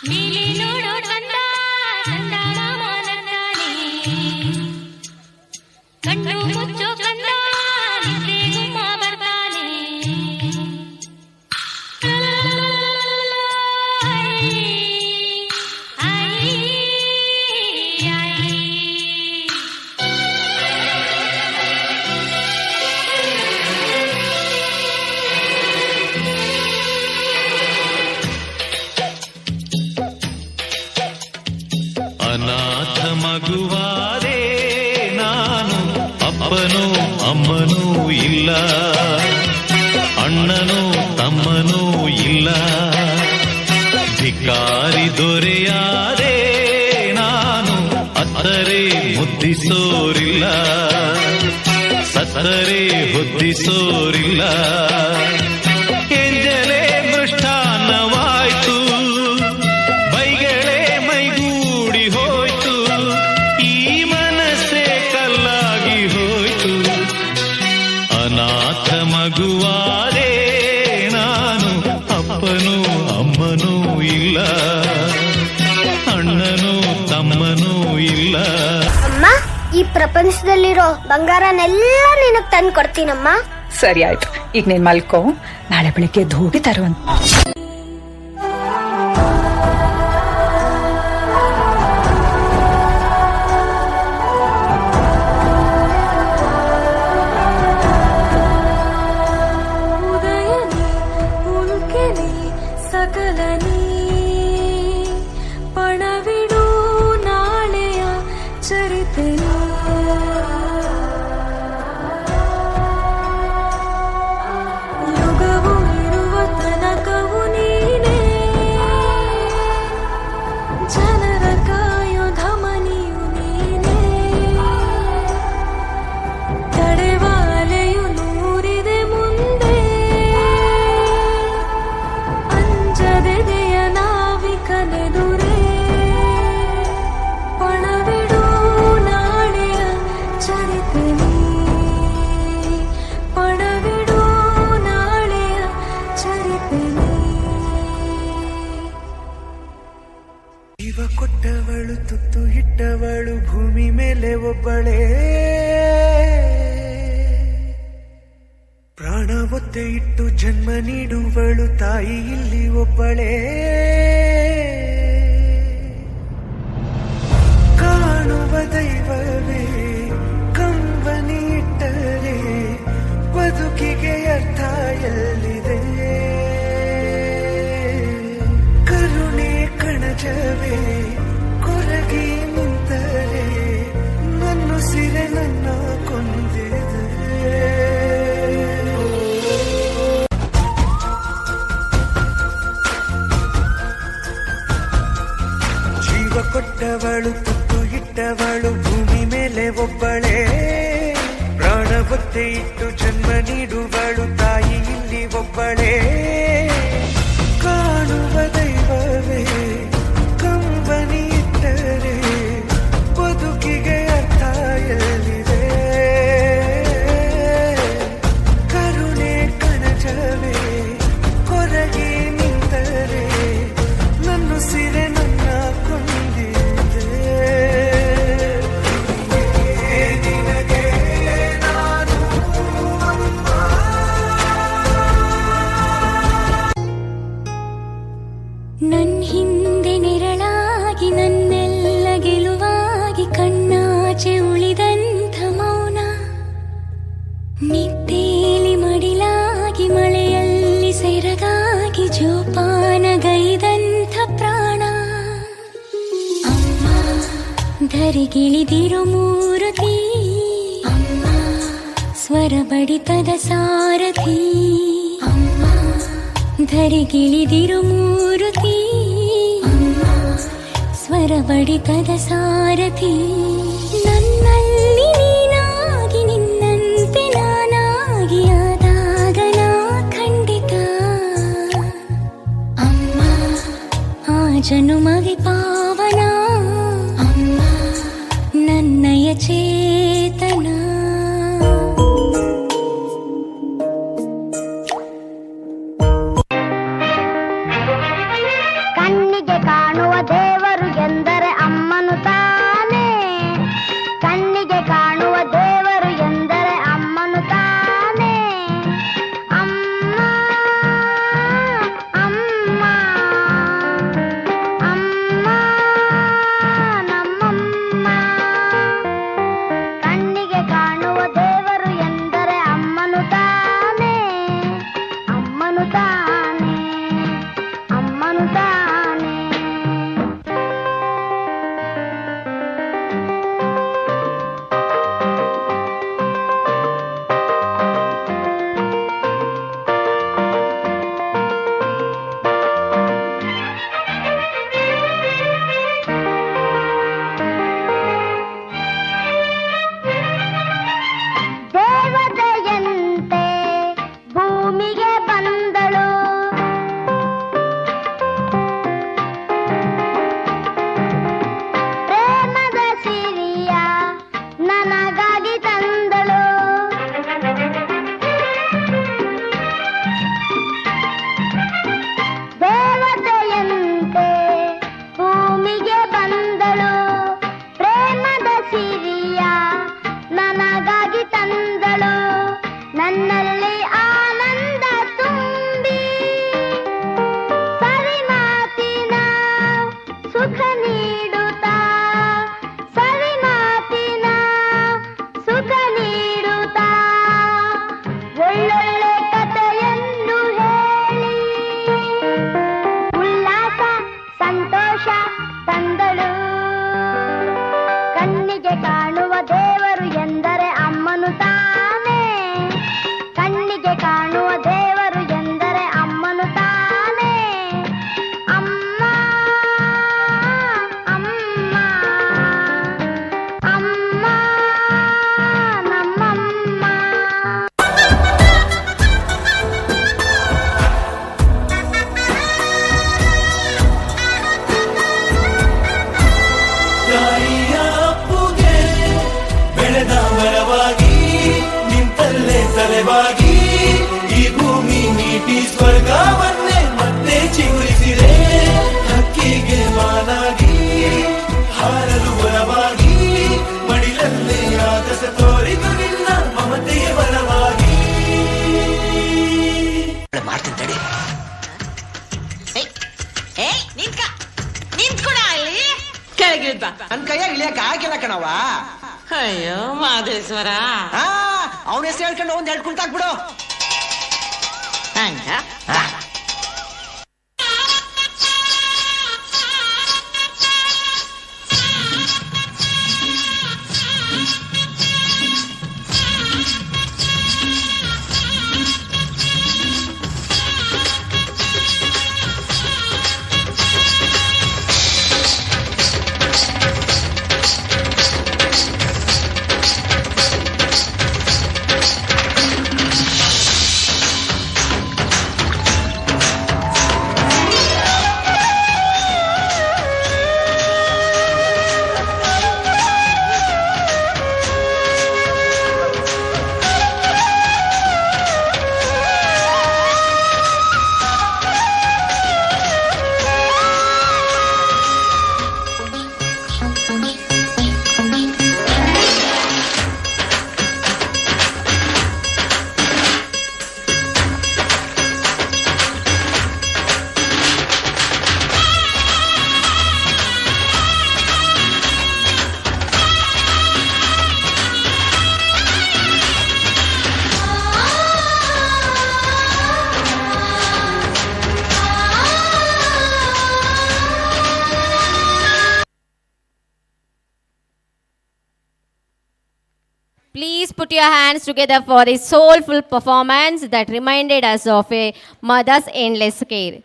ನೀಲಿ ನೋಡೋ ಕಂದ ಕಂದ ಮಾಮನಂದಾನೆ ಕಣ್ಣು ಮುಚ್ಚೋ ಕಂದ ನಿದ್ದೆ ಗುಮ್ಮ ಬರ್ತಾನೆ ಅನಾಥ ಮಗುವಾದೆ ನಾನು, ಅಪ್ಪನೂ ಅಮ್ಮನೂ ಇಲ್ಲ, ಅಣ್ಣನೂ ತಮ್ಮನೂ ಇಲ್ಲ, ಭಿಕಾರಿ ದೊರೆಯಾದೆ ನಾನು, ಅತ್ತರೆ ಮುದ್ದಿಸೋರಿಲ್ಲ, ಸತ್ತರೆ ಹೊದ್ದಿಸೋರಿಲ್ಲ, ಎಂಜಲೇ ಮೃಷ್ಟಾನ್ನವಾಯ್ತು, ಬೈಗಳೇ ಮೈಗೂಡಿ ಹೋಯ್ತು, ಈ ಮನಸ್ಸೇ ಕಲ್ಲಾಗಿ ಹೋಯ್ತು. ಅನಾಥ ಮಗುವಾದೆ ನಾನು, ಅಪ್ಪನೂ ಅಮ್ಮನೂ ಇಲ್ಲ, ಅಣ್ಣನೂ ತಮ್ಮನೂ ಇಲ್ಲ. ಅಮ್ಮ, ಈ ಪ್ರಪಂಚದಲ್ಲಿರೋ ಬಂಗಾರನೆಲ್ಲ ನಿನಗ್ ತಂದು ಕೊಡ್ತೀನಮ್ಮ. ಸರಿ ಆಯ್ತು, ಈಗ ನೀನ್ ಮಲ್ಕೋ, ನಾಳೆ ಬೆಳಿಗ್ಗೆ ಹೋಗಿ ತರುವಂತ. ಸಕಲನಿ ಪಣವಿಡು ನಾಳೆಯ ಚರಿತೆ ಯುಗವು ಇರುವ ತನಕವು ನೀನೇ, ಜನರ ಕಾಯೋ ಧಮನಿಯು ನೀನೇ, ತಡೆವಾಲೆಯು ನೂರಿದೆ ಮುಂದೆ, ಅಂಜದೆದೆಯ ನಾವಿಕನೆದುರೇ, ಪಣವಿಡು ನಾಳೆಯ ಚರಿತೆ ನೀ, ಪಣವಿಡು ನಾಳೆಯ ಚರಿತೆ ನೀ. ಜೀವ ಕೊಟ್ಟವಳು ತುತ್ತು ಇಟ್ಟವಳು ಭೂಮಿ ಮೇಲೆ ಒಬ್ಬಳೇ, ಪ್ರಾಣ ಒತ್ತೆ ಇಟ್ಟು ಜನ್ಮ ನೀಡುವಳು ತಾಯಿ ಇಲ್ಲಿ ಒಬ್ಬಳೇ, ಕಾಣುವ ದೈವವೇ ಕಂಬನಿ ಇಟ್ಟರೆ ಬದುಕಿಗೆ ಅರ್ಥ ಎಲ್ಲಿದೆ, ಕರುಣೆ ಕಣಜವೇ ಕೊರಗಿ ನಿಂತರೆ ನನ್ನ ಸಿರೆ ನನ್ನ ಕೊಂದಿದೆ. ಜೀವ ಕೊಟ್ಟವಳು ತುತ್ತು ಇಟ್ಟವಳು ಭೂಮಿ ಮೇಲೆ ಒಬ್ಬಳೇ, ಪ್ರಾಣ ಒತ್ತೆ ಇಟ್ಟು ಜನ್ಮ ನೀಡುವಳು ತಾಯಿ ಇಲ್ಲಿ ಒಬ್ಬಳೇ, ಕಾಣುವ ದೈವವೇ ಕಂಬನಿ ಇಟ್ಟರೆ ಬದುಕಿಗೆ ಅರ್ಥ ಎಲ್ಲಿದೆ, ಕರುಣೆ ಕಣಜವೇ ಕೊರಗಿ ನಿಂತರೆ ನನ್ನ ಸಿರೆ ನನ್ನ ಕೊಂದಿದೆ. ನಿನಗೆ ನಾನು ಅಮ್ಮ. ನನ್ ಹಿಂದೆ ನೆರಳಾಗಿ ನನ್ನೆಲ್ಲ ಗೆಲುವಾಗಿ ಕಣ್ಣಾಚೆ ಉಳಿದಂಥ ಮೌನ, ನಿದ್ದೇಲಿ ಮಡಿಲಾಗಿ ಮಳೆಯಲ್ಲಿ ಸೆರಗಾಗಿ ಜೋಪಾನಗೈದಂಥ ಪ್ರಾಣ, ಅಮ್ಮ ಧರೆಗಿಳಿದಿರೋ ಮೂರುತಿ, ಅಮ್ಮ ಸ್ವರ ಬಡಿತದ ಸಾರಥಿ, ಅಮ್ಮ ಧರೆಗಿಳಿದಿರೋ ಮೂರುತಿ, ಅಮ್ಮ ಸ್ವರ ಬಡಿತದ ಸಾರಥಿ, ನನ್ನಲ್ಲಿ ನೀನಾಗಿ ನಿನ್ನಂತೆ ನಾನಾಗಿ ಆದಾಗ ನಾ ಖಂಡಿತ, ಅಮ್ಮ ಆ ಜನುಮಗೆ ಪಾವನ, ಅಮ್ಮ ನನ್ನಯ ಚೇತನ. ಕಣ್ಣಿಗೆ ಕಾಣು ಸಂತೋಷ ತಂದಳು. ಕಣ್ಣಿಗೆ ಕಾಣುವ ದೇವರು ಎಂದರೆ ಅಮ್ಮನು ತಾನೇ. ಕಣ್ಣಿಗೆ ಕಾಣುವ ದೇವರು ಎಂದರೆ ಅಮ್ಮನು ತಾನೇ. ಅಮ್ಮ ಅಮ್ಮ ಅಮ್ಮ ನಮ್ಮಮ್ಮ. ತಾಯಿಯ ಅಪ್ಪುಗೆ ಬೆಳೆದ ಮರವಾಗಿ ನಿಂತಲ್ಲೇ ತಲೆವಾಗಿ ಈ ಭೂಮಿ ನೀಟಿ ಸ್ವರ್ಗವನ್ನೇ ಮತ್ತೆ ಚಿಗುರಿಸಿದೆ. ಹಕ್ಕಿಗೆ ಮಾನಾಗಿ ಹಾರಲು ಬಲವಾಗಿ ಮಡಿಲಲ್ಲೇ ಆಗಸ ತೋರಿದು ನಿನ್ನ ಮಮತೆಯ ಬಲವಾಗಿ. ಮಾಡ್ತೀನಿ ತಡಿ. ನಿಂತ್ಕೊಡ ಅಲ್ಲಿ ಕೆಳಗಿಳಿದ್ ಬಾ. ನನ್ ಕೈಯಾಗ ಇಳಿಯಕ ಆಗಿಲ್ಲ ಕಣವ. ಅಯ್ಯೋ ಮಾದೇಶ್ವರ, ಅವನ ಹೆಸರು ಹೇಳ್ಕೊಂಡು ಒಂದ್ ಎರಡು ಕುಂತಾಕ್ಬಿಡು. ಹಂಗ Please put your hands together for the soulful performance that reminded us of a mother's endless care.